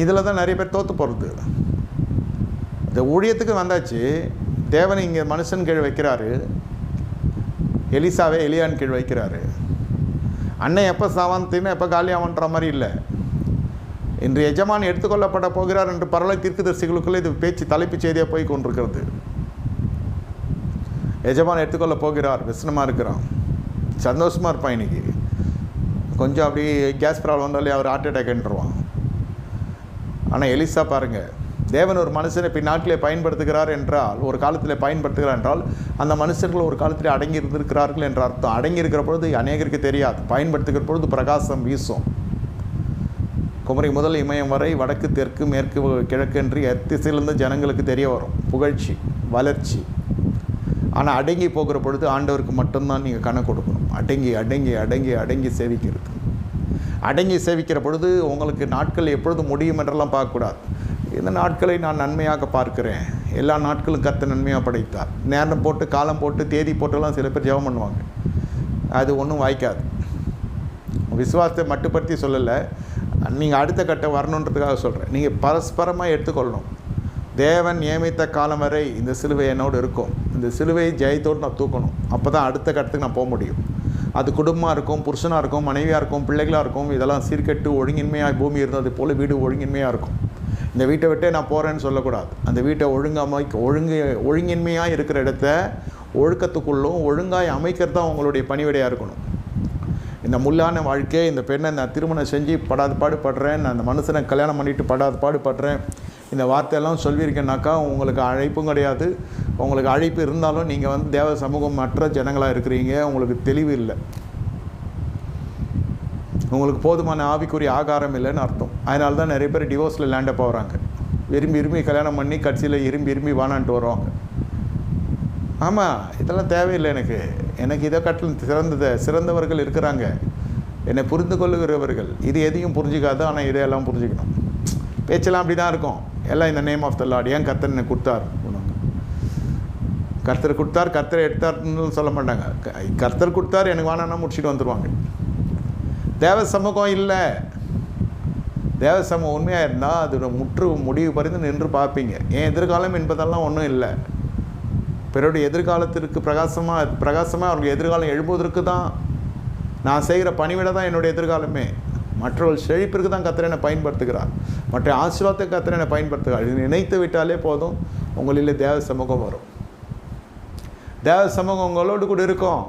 இதில் தான் நிறைய பேர் தோற்று போகிறது. இந்த ஊழியத்துக்கு வந்தாச்சு, தேவனை இங்கே மனுஷன் கீழ் வைக்கிறாரு, எலிசாவே எலியான் கீழ் வைக்கிறாரு. அண்ணன் எப்போ சாவான்னு எப்போ காலியாகன்ற மாதிரி இல்லை. இன்று எஜமான் எடுத்துக்கொள்ளப்பட போகிறார் என்று பரவலை தீர்க்கதரிசிகளுக்குள்ளே இது பேச்சு தலைப்பு செய்தியாக போய் கொண்டிருக்கிறது. எஜமான் எடுத்துக்கொள்ள போகிறார், விசனமாக இருக்கிறான், சந்தோஷமாக இருப்பான். இன்றைக்கி கொஞ்சம் அப்படி கேஸ் ப்ராப்ளம் வந்தாலே அவர் ஹார்ட் அட்டாக்ன்றுவான். ஆனால் எலிசா பாருங்கள், தேவன் ஒரு மனுஷனை பின்னாட்களே பயன்படுத்துகிறார் என்றால், ஒரு காலத்தில் பயன்படுத்துகிறார் என்றால், அந்த மனுஷர்கள் ஒரு காலத்தில் அடங்கி இருந்திருக்கிறார்கள் என்ற அர்த்தம். அடங்கி இருக்கிற பொழுது அநேகருக்கு தெரியாது, பயன்படுத்துகிற பொழுது பிரகாசம் வீசும். குமரி முதல் இமயம் வரை, வடக்கு தெற்கு மேற்கு கிழக்கு என்று எத்திசையிலிருந்து ஜனங்களுக்கு தெரிய வரும் புகழ்ச்சி, வளர்ச்சி. ஆனால் அடங்கி போகிற பொழுது ஆண்டவருக்கு மட்டும்தான் நீங்கள் கணக்கு கொடுக்கணும். அடங்கி அடங்கி அடங்கி அடங்கி சேவிக்கிறது. அடங்கி சேவிக்கிற பொழுது உங்களுக்கு நாட்கள் எப்பொழுது முடியும் என்றெல்லாம் பார்க்கக்கூடாது. இந்த நாட்களை நான் நன்மையாக பார்க்கிறேன், எல்லா நாட்களும் கர்த்தர் நன்மையாக படைத்தார். நேரம் போட்டு காலம் போட்டு தேதி போட்டுலாம் சில பேர் ஜெபம் பண்ணுவாங்க, அது ஒன்றும் வாய்க்காது. விசுவாசத்தை மட்டுப்படுத்தி சொல்லலை, நீங்கள் அடுத்த கட்டம் வரணுன்றதுக்காக சொல்கிறேன். நீங்கள் பரஸ்பரமாக எடுத்துக்கொள்ளணும். தேவன் நியமித்த காலம் வரை இந்த சிலுவை என்னோடு இருக்கும், இந்த சிலுவையை ஜெயத்தோடு நான் தூக்கணும். அப்போ தான் அடுத்த கட்டத்துக்கு நான் போக முடியும். அது குடும்பமாக இருக்கும், புருஷனாக இருக்கும், மனைவியாக இருக்கும், பிள்ளைகளாக இருக்கும். இதெல்லாம் சீர்கெட்டு ஒழுங்கின்மையாக பூமி இருந்தது போல் வீடு ஒழுங்கின்மையாக இருக்கும். இந்த வீட்டை விட்டே நான் போகிறேன்னு சொல்லக்கூடாது. அந்த வீட்டை ஒழுங்கின்மையாக இருக்கிற இடத்த ஒழுக்கத்துக்குள்ளும் ஒழுங்காய் அமைக்கிறது தான் உங்களுடைய பணிவிடையாக இருக்கணும். இந்த முள்ளான வாழ்க்கை, இந்த பெண்ணை நான் திருமணம் செஞ்சு படாத பாடுபடுறேன், நான் அந்த மனுஷனை கல்யாணம் பண்ணிவிட்டு படாத பாடுபடுறேன், இந்த வார்த்தையெல்லாம் சொல்லியிருக்கேன்னாக்கா உங்களுக்கு அழைப்பும் கிடையாது. உங்களுக்கு அழைப்பு இருந்தாலும் நீங்கள் தேவ சமூகம் மற்ற ஜனங்களாக இருக்கிறீங்க, உங்களுக்கு தெளிவு இல்லை, உங்களுக்கு போதுமான ஆவிக்குரிய ஆகாரம் இல்லைன்னு அர்த்தம். அதனால தான் நிறைய பேர் டிவோர்ஸில் லேண்டப் போகிறாங்க. விரும்பி கல்யாணம் பண்ணி கட்சியில் விரும்பி வானான்ட்டு வருவாங்க. ஆமாம், இதெல்லாம் தேவையில்லை. எனக்கு இதை கட்டில் சிறந்தவர்கள் இருக்கிறாங்க, என்னை புரிந்து கொள்ளுகிறவர்கள். இது எதையும் புரிஞ்சிக்காது, ஆனால் இதையெல்லாம் புரிஞ்சுக்கணும். பேச்செல்லாம் அப்படி தான் இருக்கும். எல்லாம் இந்த நேம் ஆஃப் த லார்ட். ஏன் கர்த்தர் என்னை கொடுத்தார், கர்த்தர் கொடுத்தார், கர்த்தரை எடுத்தார்னு சொல்ல மாட்டாங்க. கர்த்தர் கொடுத்தார், எனக்கு வேணான்னா முடிச்சுட்டு வந்துடுவாங்க. தேவ சமூகம் இல்லை. தேவ சமூகம் உண்மையாக இருந்தால் அது முடிவு பறிந்து நின்று பார்ப்பீங்க. என் எதிர்காலம் என்பதெல்லாம் ஒன்றும் இல்லை. பிறருடைய எதிர்காலத்திற்கு பிரகாசமாக அவருடைய எதிர்காலம் எழுப்புவதற்கு தான் நான் செய்கிற பணிவிட தான் என்னுடைய எதிர்காலமே. மற்றவர்கள் செழிப்பிற்கு தான் கர்த்தர் என்னை பயன்படுத்துகிறார், மற்ற ஆசீர்வாதத்தை கர்த்தர் என்னை பயன்படுத்துகிறார். இது நினைத்து விட்டாலே போதும், உங்களிலே தேவ சமூகம் வரும். தேவ சமூகம் உங்களோடு கூட இருக்கும்.